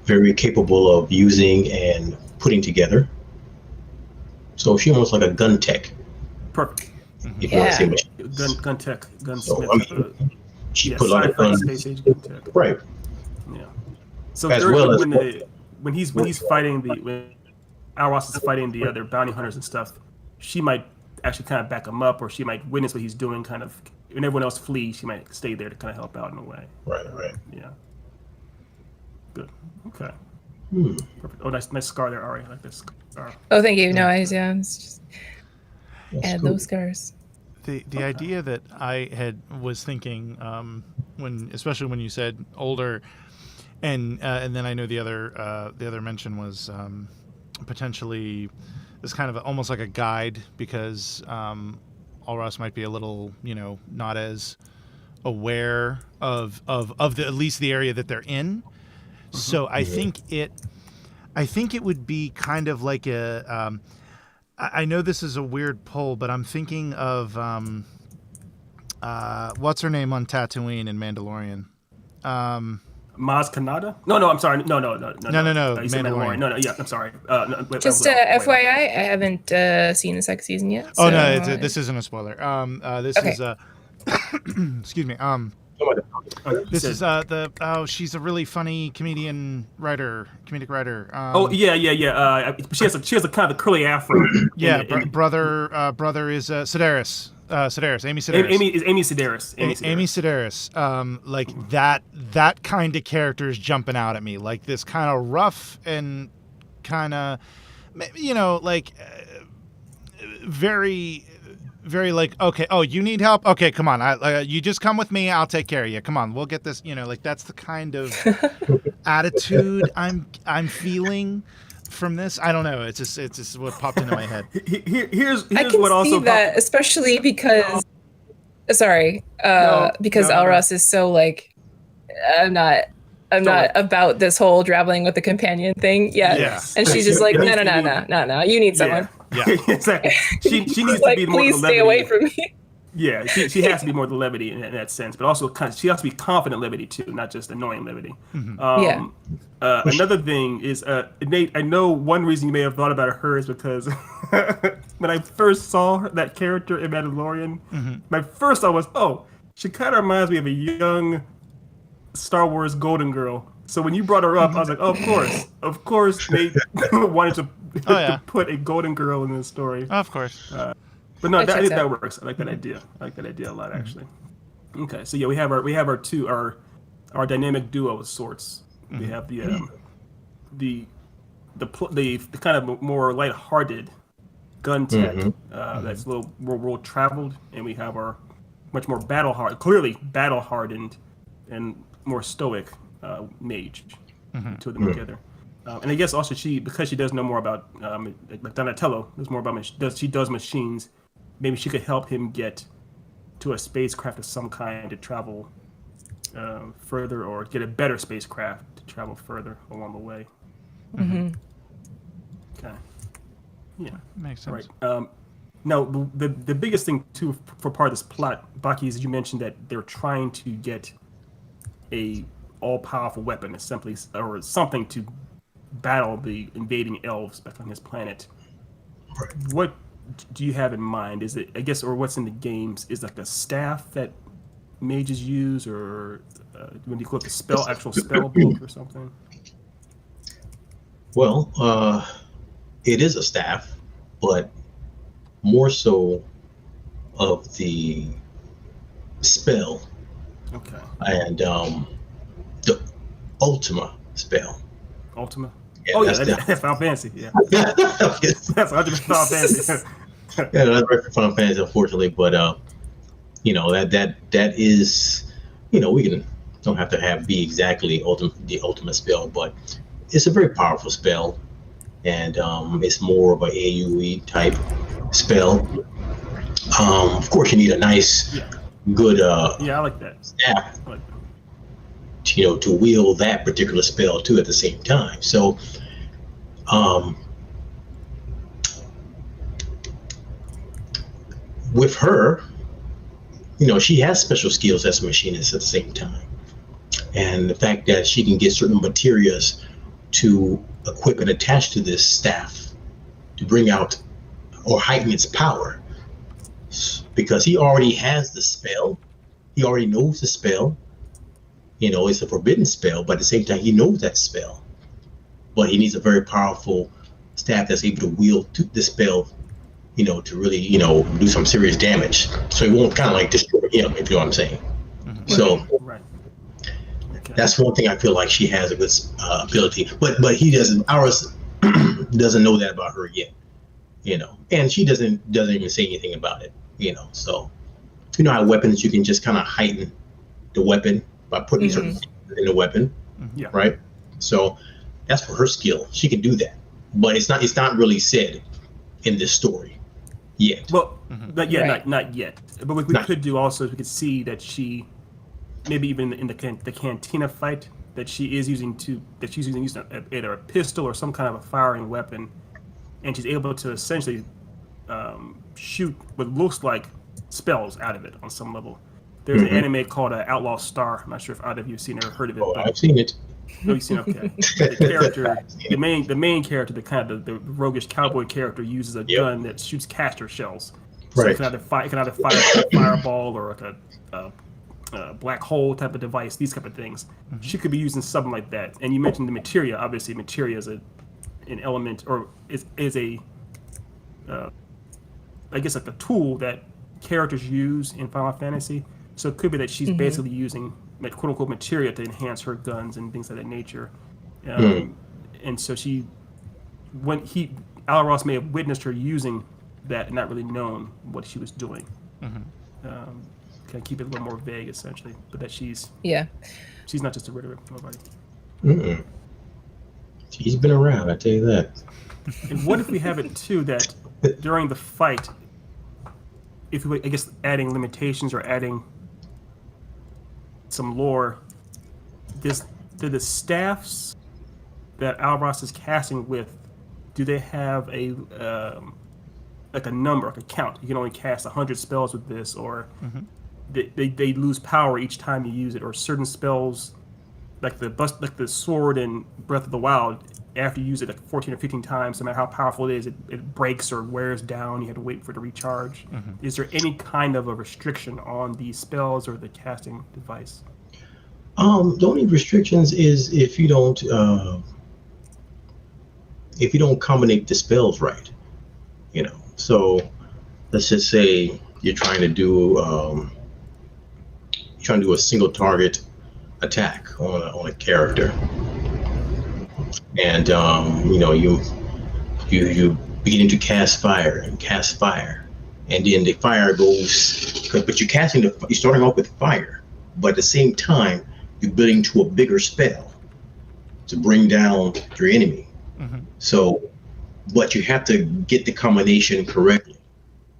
E: very capable of using and putting together. So, she almost like a gun tech.
D: perfect.
E: If you want to say machinist.
D: Gun tech, gunsmith.
E: So, I mean, she
D: yeah,
E: put a lot of
D: sci-fi,
E: guns.
D: space age gun tech.
E: Right.
D: Yeah. So
E: As
D: Thursday,
E: well as-
D: when he's fighting when Alros is fighting the other bounty hunters and stuff, she might actually kind of back him up, or she might witness what he's doing. Kind of when everyone else flees, she might stay there to kind of help out in a way.
E: Right.
D: Yeah. Good. Okay.
E: Hmm.
D: Perfect. Oh, nice scar there, Ari. I like this scar.
C: Oh, thank you. No, it's just
E: That's
C: add
E: cool.
C: those scars.
A: The idea that I was thinking especially when you said older, and then I know the other mention was potentially this kind of almost like a guide, because Alros might be a little, not as aware of the, at least the area that they're in. So I think it would be kind of like a I know this is a weird pull, but I'm thinking of what's her name on Tatooine in Mandalorian?
D: Maz Kanata? No, I'm sorry. No.
A: No,
D: You said
A: Mandalorian.
D: No, yeah, I'm sorry.
C: Just FYI, I haven't seen the second season yet.
A: Oh
C: so,
A: no, this isn't a spoiler. This
C: Okay.
A: is excuse me. This is she's a really funny comedic writer.
D: She has a kind of a curly afro.
A: Yeah, brother is Sedaris. Amy Sedaris.
D: Amy Sedaris.
A: Amy Sedaris. Like that kind of character is jumping out at me. Like this kind of rough and kind of, very, very like, okay, oh, you need help? Okay, come on. You just come with me. I'll take care of you. Come on, we'll get this. That's the kind of attitude I'm feeling from this. I don't know. It's just what popped into my head.
D: Here's
C: I can
D: what also
C: see that, especially because, because
D: No.
C: Alros is so like, I'm not I'm not about this whole traveling with a companion thing yet.
A: Yes.
C: And she's just like, no, you need someone.
A: Yeah.
D: Exactly. She needs
C: Like,
D: to be more
C: please
D: the
C: stay
D: levity.
C: away from me.
D: Yeah, she has to be more the levity in that sense, but also she has to be confident levity too, not just annoying levity.
C: Yeah.
D: Another thing is, Nate, I know one reason you may have thought about her is because when I first saw that character in Mandalorian, my first thought was, oh, she kind of reminds me of a young Star Wars Golden Girl. So when you brought her up, I was like, oh, of course, Nate wanted to put a Golden Girl in this story.
A: Of course.
D: But no,
C: That checks
D: that
C: out.
D: works. I like that idea. I like that idea a lot, actually. Okay, so yeah, we have our dynamic duo of sorts. We have the kind of more lighthearted gun tech that's a little more world traveled, and we have our much more clearly battle hardened, and more stoic mage. Two of them together. And I guess also because she does know more about like Donatello, knows more about she does machines. Maybe she could help him get to a spacecraft of some kind to travel further, or get a better spacecraft to travel further along the way. Okay. Yeah.
A: Makes sense.
D: Right. Now, the biggest thing too for part of this plot, Baki, is you mentioned that they're trying to get a all-powerful weapon, or something to battle the invading elves back on his planet. What do you have in mind? Is it, I guess, or what's in the games? Is like a staff that mages use, or when you call it the actual spell book or something?
E: Well, it is a staff, but more so of the spell.
D: Okay.
E: And the Ultima spell.
D: Ultima?
E: Yeah,
D: that's Final Fantasy. Yeah.
E: That's
D: That's 100% Final Fantasy.
E: yeah, that's right for Final Fantasy, unfortunately. But that is, we don't have to be exactly the ultimate spell, but it's a very powerful spell, and it's more of a AoE type spell. Of course, you need a nice, good
D: yeah, I like that.
E: staff,
D: I like that.
E: to wield that particular spell too at the same time. So, with her, she has special skills as a machinist at the same time, and the fact that she can get certain materials to equip and attach to this staff to bring out or heighten its power, because he already has the spell, he already knows the spell. It's a forbidden spell, but at the same time, he knows that spell. But he needs a very powerful staff that's able to wield the spell, to really, do some serious damage. So he won't kind of like destroy him, if you know what I'm saying. So
D: Right. Okay.
E: that's one thing I feel like she has a good ability. But he doesn't. Ours doesn't know that about her yet. And she doesn't even say anything about it. So how weapons, you can just kind of heighten the weapon by putting certain things in the weapon,
D: Yeah.
E: right? So that's for her skill. She can do that, but it's not really said in this story yet.
D: Well, not yet.
C: Right.
D: Not yet. But what we could do also is we could see that she, maybe even in the cantina fight, that she's using either a pistol or some kind of a firing weapon, and she's able to essentially shoot what looks like spells out of it on some level. There's an anime called Outlaw Star. I'm not sure if either of you have seen it or heard of it.
E: Oh,
D: but
E: I've seen it.
D: Oh, you've seen it? Okay. The character, the main character, the roguish cowboy character, uses a gun that shoots caster shells. So
E: Right.
D: it can either fire a fireball or like a black hole type of device. These type of things. She could be using something like that. And you mentioned the materia. Obviously, materia is an element, or is a I guess like a tool that characters use in Final Fantasy. So it could be that she's basically using quote unquote materia to enhance her guns and things of that nature. And so Alaros may have witnessed her using that and not really known what she was doing. Kind of keep it a little more vague, essentially, but that she's not just a rid of nobody.
E: She's been around, I tell you that.
D: And what if we have it too that during the fight, if we, I guess, adding limitations or adding some lore, do the staffs that Alros is casting with, do they have a like a number, like a count? You can only cast 100 spells with this, or they lose power each time you use it, or certain spells, like the sword in Breath of the Wild, after you use it like 14 or 15 times, no matter how powerful it is, it breaks or wears down. You have to wait for it to recharge. Is there any kind of a restriction on these spells or the casting device?
E: The only restrictions is if you don't combine the spells right, you know. So let's just say you're trying to do a single target attack on a character, and you know, you begin to cast fire, and then the fire goes, but you're starting off with fire, but at the same time you're building to a bigger spell to bring down your enemy. So, but you have to get the combination correctly,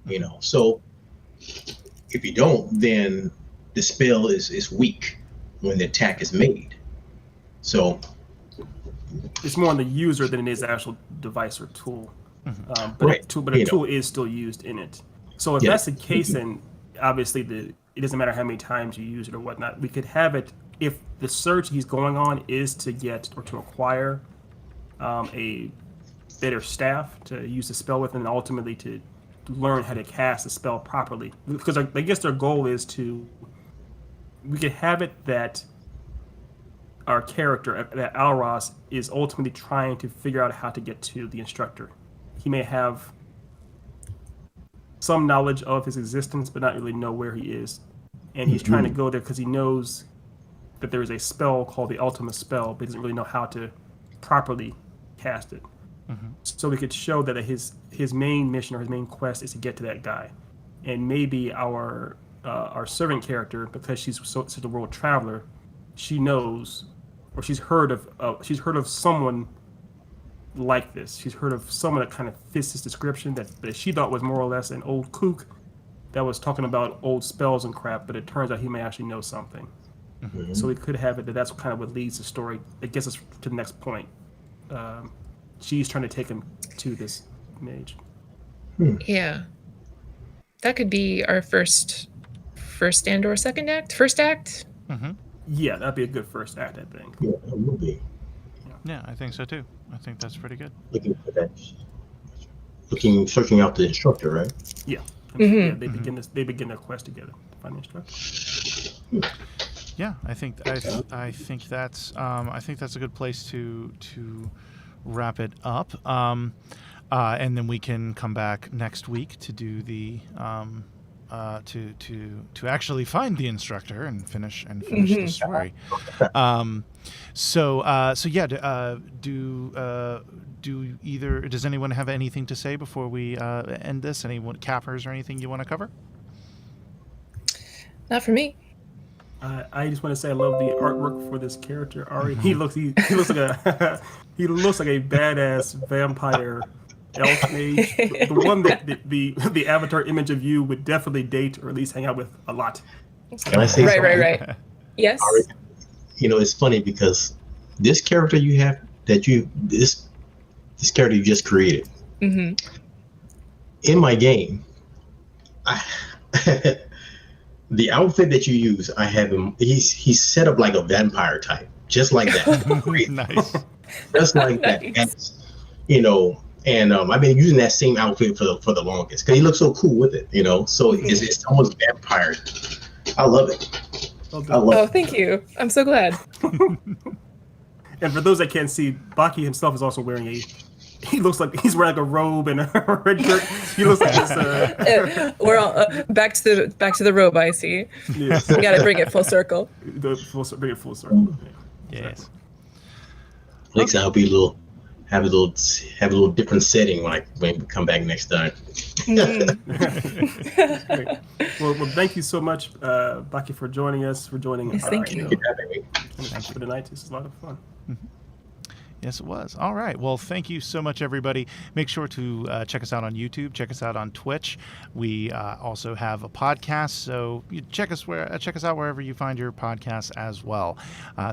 E: you know. So if you don't, then the spell is weak when the attack is made. So
D: it's more on the user than it is the actual device or tool. But
E: Right.
D: a tool is still used in it. So if that's the case, then obviously it doesn't matter how many times you use it or whatnot. We could have it if the search he's going on is to get or to acquire a better staff to use the spell with, and ultimately to learn how to cast the spell properly. Because I guess their goal is we could have it that our character, that Alros, is ultimately trying to figure out how to get to the instructor. He may have some knowledge of his existence, but not really know where he is. And he's trying to go there because he knows that there is a spell called the Ultimate Spell, but he doesn't really know how to properly cast it. So we could show that his main mission or his main quest is to get to that guy. And maybe our servant character, because she's such a world traveler, she knows, or she's heard of someone like this. She's heard of someone that kind of fits this description that she thought was more or less an old kook that was talking about old spells and crap, but it turns out he may actually know something. So we could have it that's kind of what leads the story. It gets us to the next point. She's trying to take him to this mage.
C: Yeah. That could be our first and or second act? First act?
D: Yeah, that'd be a good first act, I think.
E: yeah, it will be
A: Yeah, I think so too. I think that's pretty good.
E: looking for that, searching out the instructor, right?
D: Yeah. Yeah, they begin their quest together to find the instructor.
A: Yeah, I think that's a good place to wrap it up. And then we can come back next week to do the to actually find the instructor and finish the story. Does anyone have anything to say before we end this? Anyone, cappers or anything you want to cover?
C: Not for me.
D: I just want to say I love the artwork for this character, Ari. He looks like a badass vampire elf mage. The one that the avatar image of you would definitely date or at least hang out with a lot.
E: Can I say something?
C: Right. Yes.
E: You know, it's funny because this character you have this character you just created in my game, the outfit that you use, I have him. He's set up like a vampire type, just like that.
A: Nice.
E: Just like that. And, you know, and I've been using that same outfit for the longest because he looks so cool with it. You know, so it's almost vampire. I love it.
C: Thank you. I'm so glad.
D: And for those that can't see, Baki himself is also wearing he looks like he's wearing like a robe and a red shirt. He looks like this.
C: We're all back to the robe. I see.
D: Yes.
C: You got to bring it full circle.
D: Bring it full circle.
A: Yes.
E: Next time I'll have a little different setting when we come back next time.
D: Great. Well, thank you so much, Baki, for joining us. For joining.
C: Yes, thank you.
D: For the night. This is a lot of fun.
A: Yes, it was. All right. Well, thank you so much, everybody. Make sure to check us out on YouTube. Check us out on Twitch. We also have a podcast, so you check us out wherever you find your podcasts as well.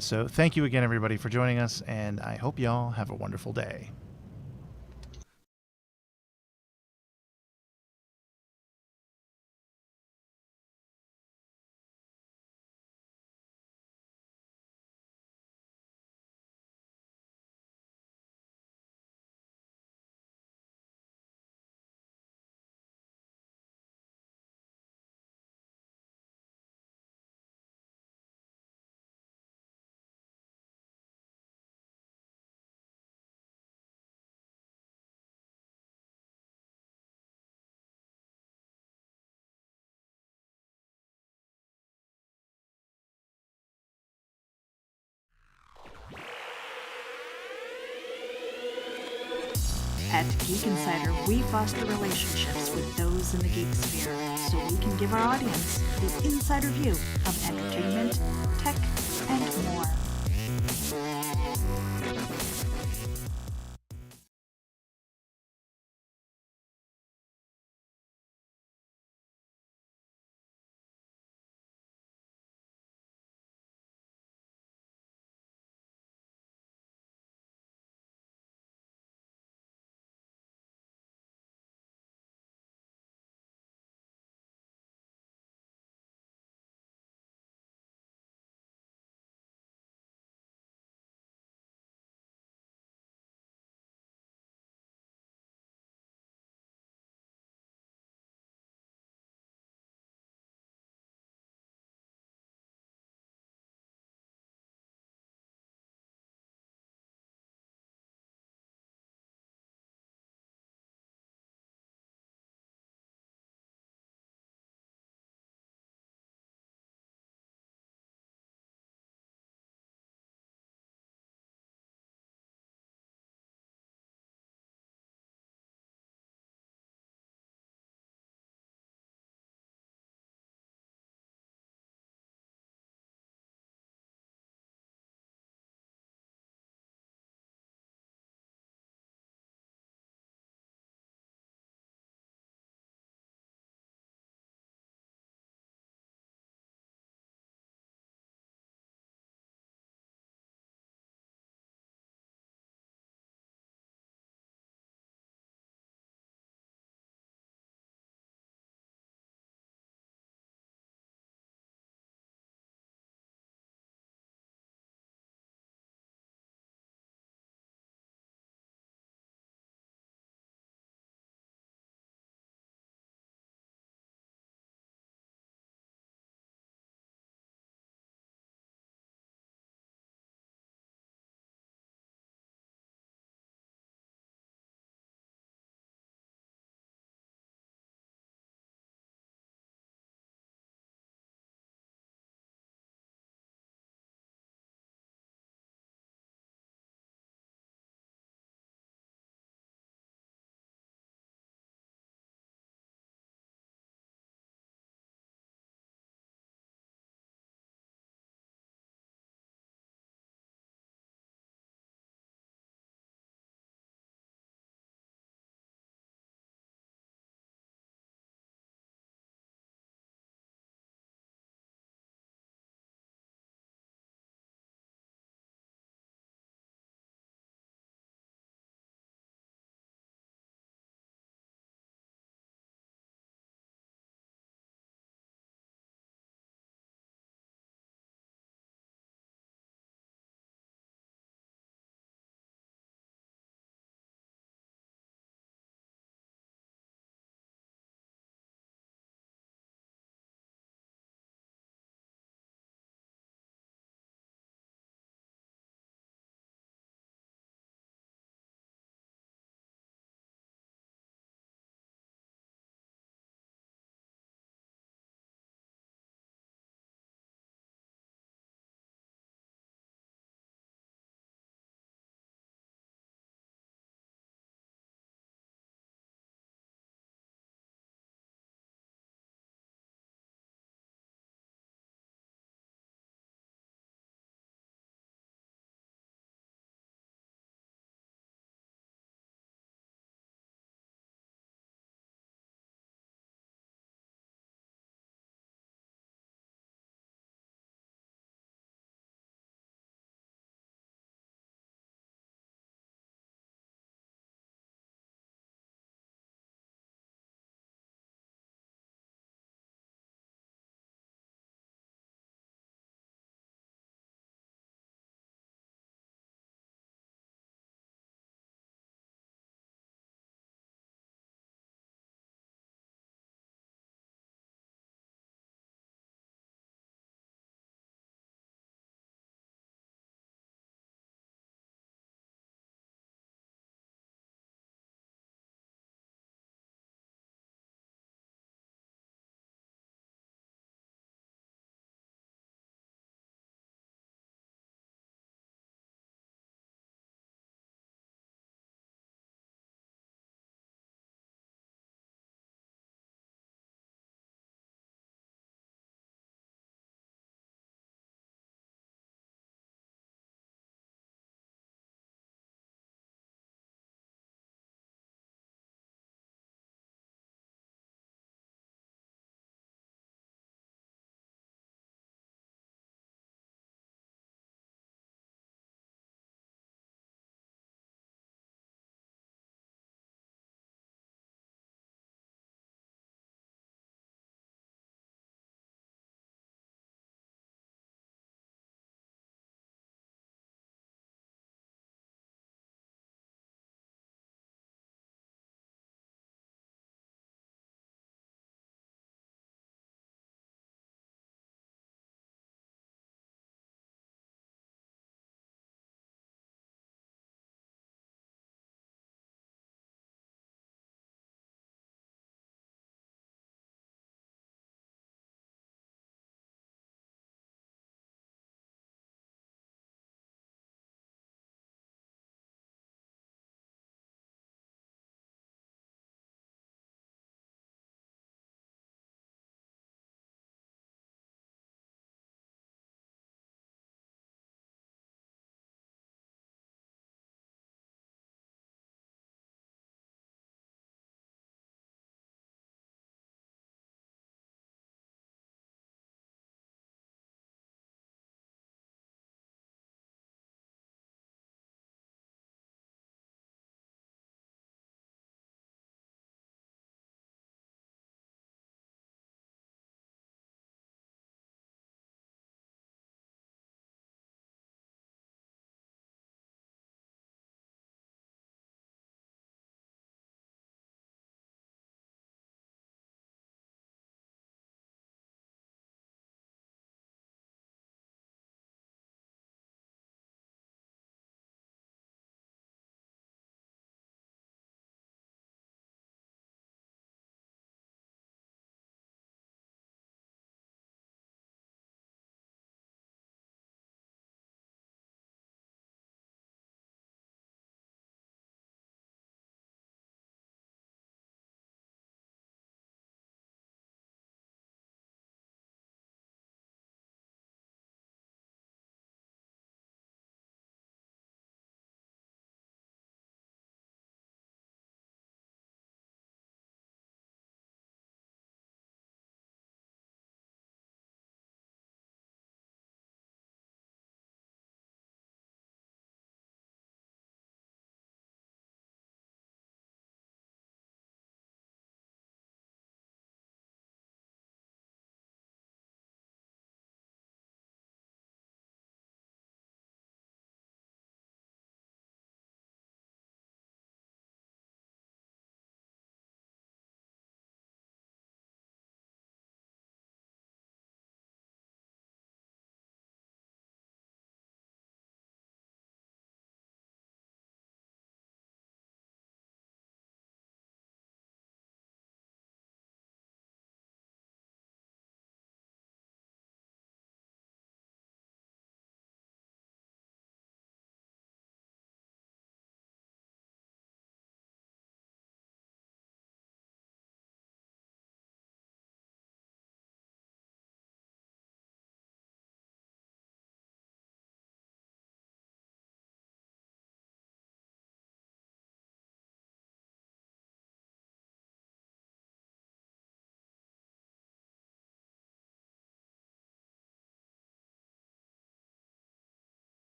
A: So thank you again, everybody, for joining us, and I hope y'all have a wonderful day.
F: At Geek Insider, we foster relationships with those in the geek sphere so we can give our audience the insider view of entertainment, tech, and more.